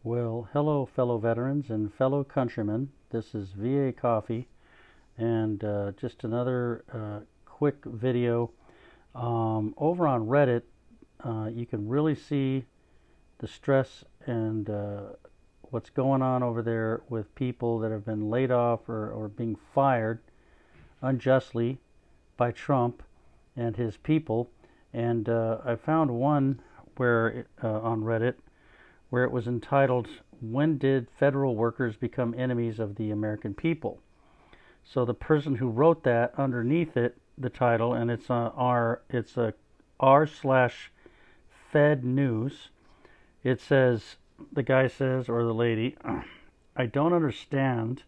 Well, hello, fellow veterans and fellow countrymen. This is VA Coffee, and just another quick video. Over on Reddit, you can really see the stress and what's going on over there with people that have been laid off or being fired unjustly by Trump and his people. And I found one on Reddit where it was entitled, "When Did Federal Workers Become Enemies of the American People?" So the person who wrote that, underneath it, the title, and it's a r/slash Fed News. It says, the guy says, or the lady, "I don't understand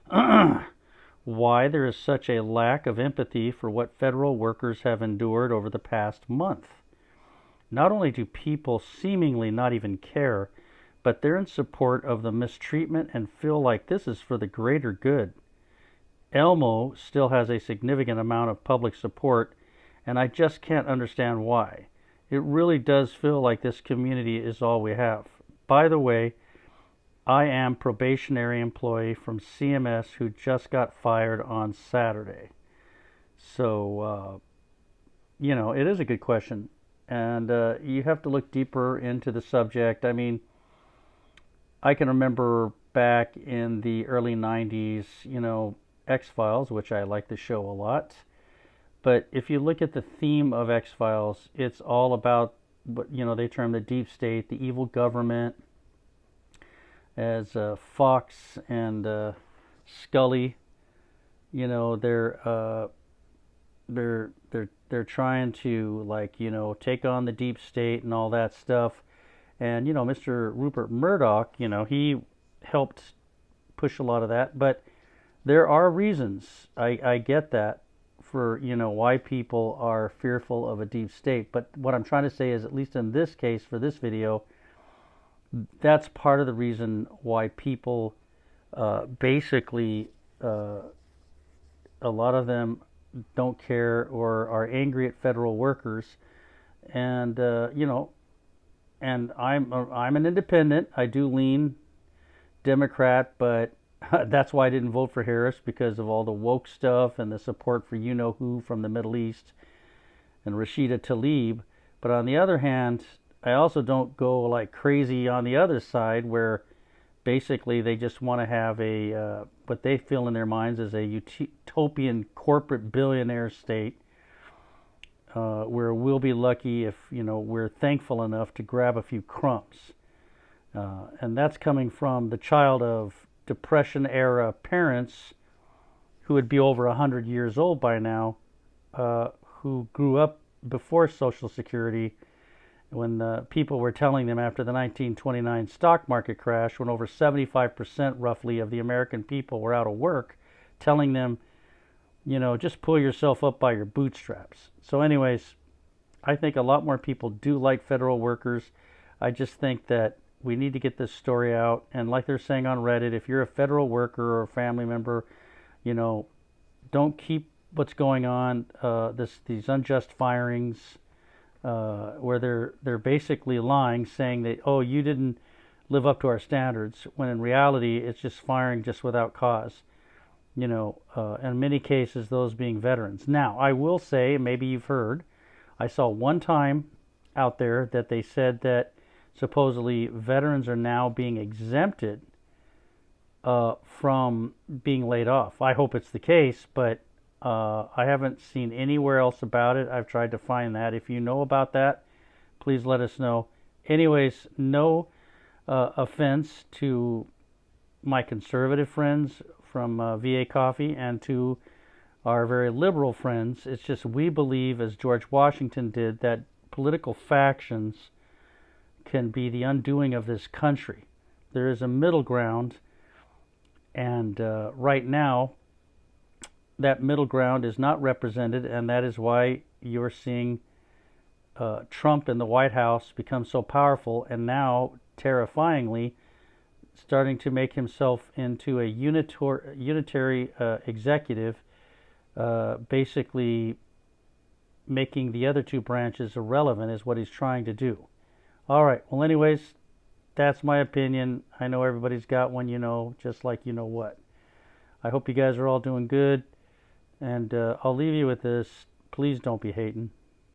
why there is such a lack of empathy for what federal workers have endured over the past month. Not only do people seemingly not even care, but they're in support of the mistreatment and feel like this is for the greater good. Elmo still has a significant amount of public support, and I just can't understand why. It really does feel like this community is all we have. By the way, I am probationary employee from CMS who just got fired on Saturday." So, it is a good question. And you have to look deeper into the subject. I mean, I can remember back in the early 90s, X-Files, which I like the show a lot. But if you look at the theme of X-Files, it's all about what, they term the deep state, the evil government, as Fox and Scully, they're trying to take on the deep state and all that stuff. And Mr. Rupert Murdoch, he helped push a lot of that. But there are reasons, I get that, for why people are fearful of a deep state. But what I'm trying to say is, at least in this case, for this video, that's part of the reason why people basically, a lot of them don't care or are angry at federal workers. And and I'm an independent. I do lean Democrat, but that's why I didn't vote for Harris, because of all the woke stuff and the support for who from the Middle East and Rashida Tlaib. But on the other hand, I also don't go like crazy on the other side, where basically they just want to have a what they feel in their minds is a utopian corporate billionaire state, where we'll be lucky if we're thankful enough to grab a few crumbs. And that's coming from the child of Depression era parents who would be over 100 years old by now, who grew up before Social Security, when people were telling them after the 1929 stock market crash, when over 75% roughly of the American people were out of work, telling them, just pull yourself up by your bootstraps. So anyways, I think a lot more people do like federal workers. I just think that we need to get this story out. And like they're saying on Reddit, if you're a federal worker or a family member, don't keep what's going on, these unjust firings, where they're basically lying, saying that, oh, you didn't live up to our standards, when in reality it's just firing just without cause. In many cases, those being veterans. Now, I will say, maybe you've heard, I saw one time out there that they said that supposedly veterans are now being exempted from being laid off. I hope it's the case, but I haven't seen anywhere else about it. I've tried to find that. If you know about that, please let us know. Anyways, no offense to my conservative friends from VA Coffee and to our very liberal friends. It's just we believe, as George Washington did, that political factions can be the undoing of this country. There is a middle ground, and right now that middle ground is not represented, and that is why you're seeing Trump in the White House become so powerful, and now, terrifyingly, starting to make himself into a unitary executive, basically making the other two branches irrelevant, is what he's trying to do. All right, well, anyways, that's my opinion. I know everybody's got one, just like you know what. I hope you guys are all doing good, and I'll leave you with this. Please don't be hating.